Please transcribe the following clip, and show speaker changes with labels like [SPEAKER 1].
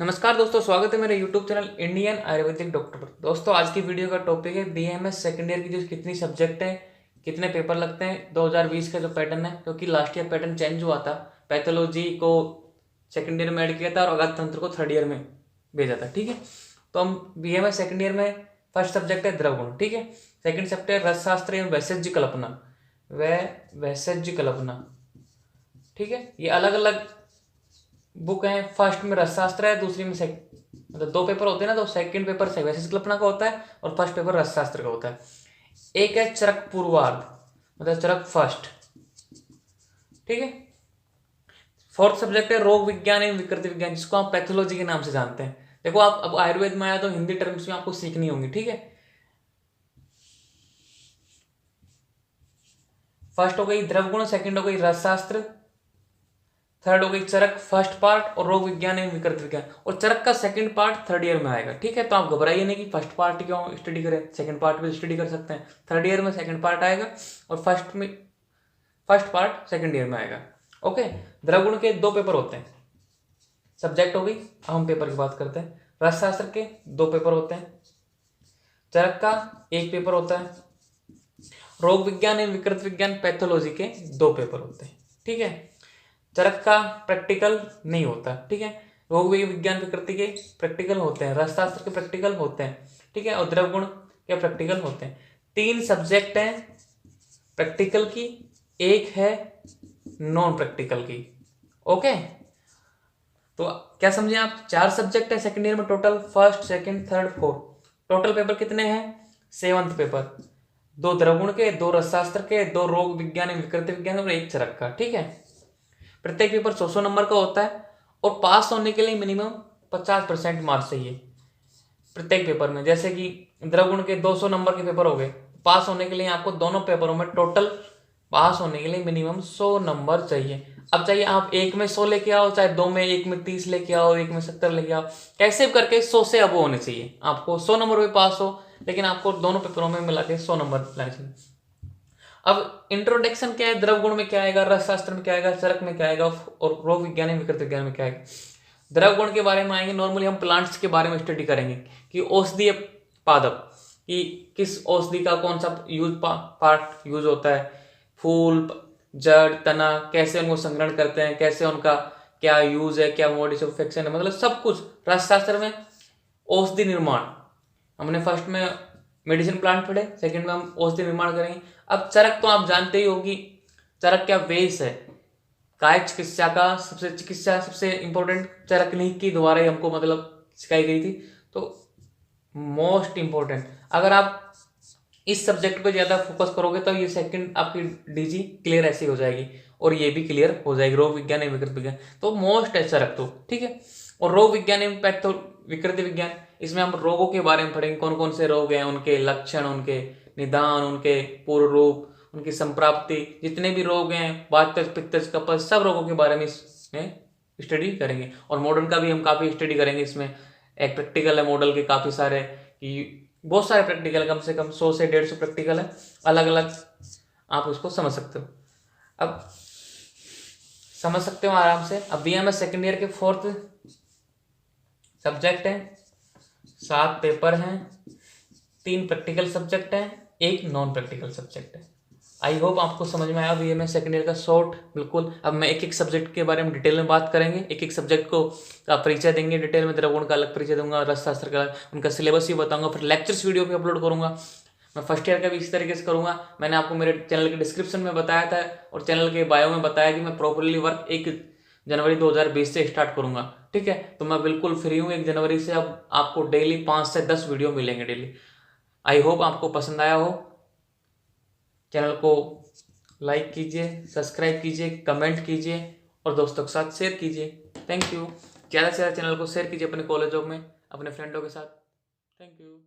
[SPEAKER 1] नमस्कार दोस्तों, स्वागत है मेरे YouTube channel Indian Ayurvedic doctor पर। दोस्तों आज की वीडियो का टॉपिक है बीएमएस सेकेंड ईयर की जो कितनी सब्जेक्ट हैं, कितने पेपर लगते हैं 2020 का जो पैटर्न है, क्योंकि लास्ट ईयर पैटर्न चेंज हुआ था। पैथोलॉजी को सेकेंड ईयर में ऐड किया था और अगस्त तंत्र को थर्ड ईयर में भेजा था। ठीक है, तो हम बीएमएस सेकेंड ईयर में फर्स्ट सब्जेक्ट है द्रवगुण। ठीक है, सेकेंड सब्जेक्ट है रसशास्त्र एवं वैशज्य कल्पना, वैशज्य कल्पना। ठीक है, ये अलग अलग बुक है। फर्स्ट में रसशास्त्र है, दूसरी में मतलब दो पेपर होते हैं ना, तो सेकंड पेपर से वैशज्य कल्पना का होता है और फर्स्ट पेपर रसशास्त्र का होता है। एक है चरक पूर्वार्ध, मतलब चरक फर्स्ट। ठीक है, फोर्थ सब्जेक्ट है रोग विज्ञान एवं विकृति विज्ञान, जिसको आप पैथोलॉजी के नाम से जानते हैं। देखो, आप अब आयुर्वेद में आया तो हिंदी टर्म्स में आपको सीखनी होंगी। ठीक है, फर्स्ट हो गई द्रवगुण, सेकंड हो गई रसशास्त्र, थर्ड हो गई चरक फर्स्ट पार्ट और रोग विज्ञान एवं विकृत विज्ञान। और चरक का सेकंड पार्ट थर्ड ईयर में आएगा। ठीक है, तो आप घबराइए नहीं कि फर्स्ट पार्ट क्यों स्टडी करें, सेकंड पार्ट भी स्टडी कर सकते हैं। थर्ड ईयर में सेकंड पार्ट आएगा और फर्स्ट पार्ट सेकंड ईयर में आएगा। ओके, द्रवगुण के दो पेपर होते हैं, सब्जेक्ट हो गई। हम पेपर की बात करते हैं। रसशास्त्र के दो पेपर होते हैं, चरक का एक पेपर होता है, रोग विज्ञान एवं विकृत विज्ञान पैथोलॉजी के दो पेपर होते हैं। ठीक है, चरक का प्रैक्टिकल नहीं होता। ठीक है, रोग विज्ञान विकृति के प्रैक्टिकल होते हैं, रसशास्त्र के प्रैक्टिकल होते हैं। ठीक है, और द्रवगुण के प्रैक्टिकल होते हैं। तीन सब्जेक्ट हैं प्रैक्टिकल की, एक है नॉन प्रैक्टिकल की। ओके, तो क्या समझे आप, चार सब्जेक्ट है सेकेंड ईयर में total, first second third fourth. Total paper कितने हैं, 7th पेपर, दो द्रवगुण के, दो रसशास्त्र के, दो रोग विज्ञान एवं विकृति विज्ञान और एक चरक का। ठीक है, प्रत्येक पेपर 100 नंबर का होता है और पास होने के लिए मिनिमम 50% मार्क्स चाहिए प्रत्येक पेपर में। जैसे कि द्रवगुण के 200 नंबर के पेपर हो गए, पास होने के लिए आपको दोनों पेपरों में टोटल पास होने के लिए मिनिमम 100 नंबर चाहिए। अब चाहिए आप एक में 100 लेके आओ, चाहे दो में, एक में 30 लेके आओ, एक में 70 लेके आओ, कैसे भी करके 100 से अब होने चाहिए। आपको 100 नंबर भी पास हो, लेकिन आपको दोनों पेपरों में मिला के 100 नंबर लाने चाहिए। अब इंट्रोडक्शन क्या है, द्रवगुण में क्या आएगा, रसशास्त्र में क्या आएगा, चरक में क्या आएगा और रोग विज्ञान एवं विकृत विज्ञान में क्या आएगा। द्रवगुण के बारे में आएंगे, नॉर्मली हम प्लांट्स के बारे में स्टडी करेंगे कि औषधीय पादप, कि किस औषधि का कौन सा पार्ट यूज होता है, फूल, जड़, तना, कैसे उनको संग्रहण करते हैं, कैसे उनका क्या यूज है, क्या मोड ऑफ एक्शन है, मतलब सब कुछ। रसशास्त्र में औषधि निर्माण, हमने फर्स्ट में मेडिसिन प्लांट पढ़े, सेकंड में हम औषधि निर्माण करेंगे। अब चरक तो आप जानते ही होगी, चरक क्या वेश है, काय चिकित्सा का सबसे इंपॉर्टेंट चरक की द्वारा ही हमको मतलब सिखाई गई थी। तो मोस्ट इंपॉर्टेंट, अगर आप इस सब्जेक्ट पे ज्यादा फोकस करोगे तो ये सेकंड आपकी डीजी क्लियर ऐसे हो जाएगी और ये भी क्लियर हो जाएगी, रोग विज्ञान एवं विकृत विज्ञान। तो मोस्ट है चरक तो। ठीक है, और रोग विज्ञान एवं पैथो विकृति विज्ञान, इसमें हम रोगों के बारे में पढ़ेंगे, कौन कौन से रोग हैं, उनके लक्षण, उनके निदान, उनके पूर्व रूप, उनकी संप्राप्ति, जितने भी रोग हैं, वातज, पित्तज, कफज, सब रोगों के बारे में इसमें स्टडी करेंगे। और मॉडर्न का भी हम काफी स्टडी करेंगे। इसमें एक प्रैक्टिकल है मॉडल के काफी सारे, कि बहुत सारे प्रैक्टिकल, कम से कम 100 से 150 प्रैक्टिकल है, अलग अलग, आप उसको समझ सकते हो। अब समझ सकते हो आराम से। अब बीएमएस सेकेंड ईयर के फोर्थ सब्जेक्ट है, 7 पेपर हैं, 3 प्रैक्टिकल सब्जेक्ट हैं, एक नॉन प्रैक्टिकल सब्जेक्ट है। आई होप आपको समझ में आया बीएमएस सेकेंड ईयर का शॉर्ट। बिल्कुल, अब मैं एक एक सब्जेक्ट के बारे में डिटेल में बात करेंगे, एक एक सब्जेक्ट को का परिचय देंगे डिटेल में। द्रवगुण का अलग परिचय दूंगा, रसशास्त्र का, उनका सिलेबस भी बताऊंगा, फिर लेक्चर्स वीडियो भी अपलोड करूंगा। मैं फर्स्ट ईयर का भी इस तरीके से करूंगा। मैंने आपको मेरे चैनल के डिस्क्रिप्शन में बताया था और चैनल के बायो में बताया कि मैं प्रॉपरली वर्क 1 जनवरी 2020 से स्टार्ट करूंगा। ठीक है, तो मैं बिल्कुल फ्री हूँ 1 जनवरी से। अब आपको डेली 5 से 10 वीडियो मिलेंगे डेली। आई होप आपको पसंद आया हो। चैनल को लाइक कीजिए, सब्सक्राइब कीजिए, कमेंट कीजिए और दोस्तों के साथ शेयर कीजिए। Thank you. ज़्यादा से ज़्यादा चैनल को शेयर कीजिए अपने कॉलेजों में, अपने फ्रेंडों के साथ। Thank you.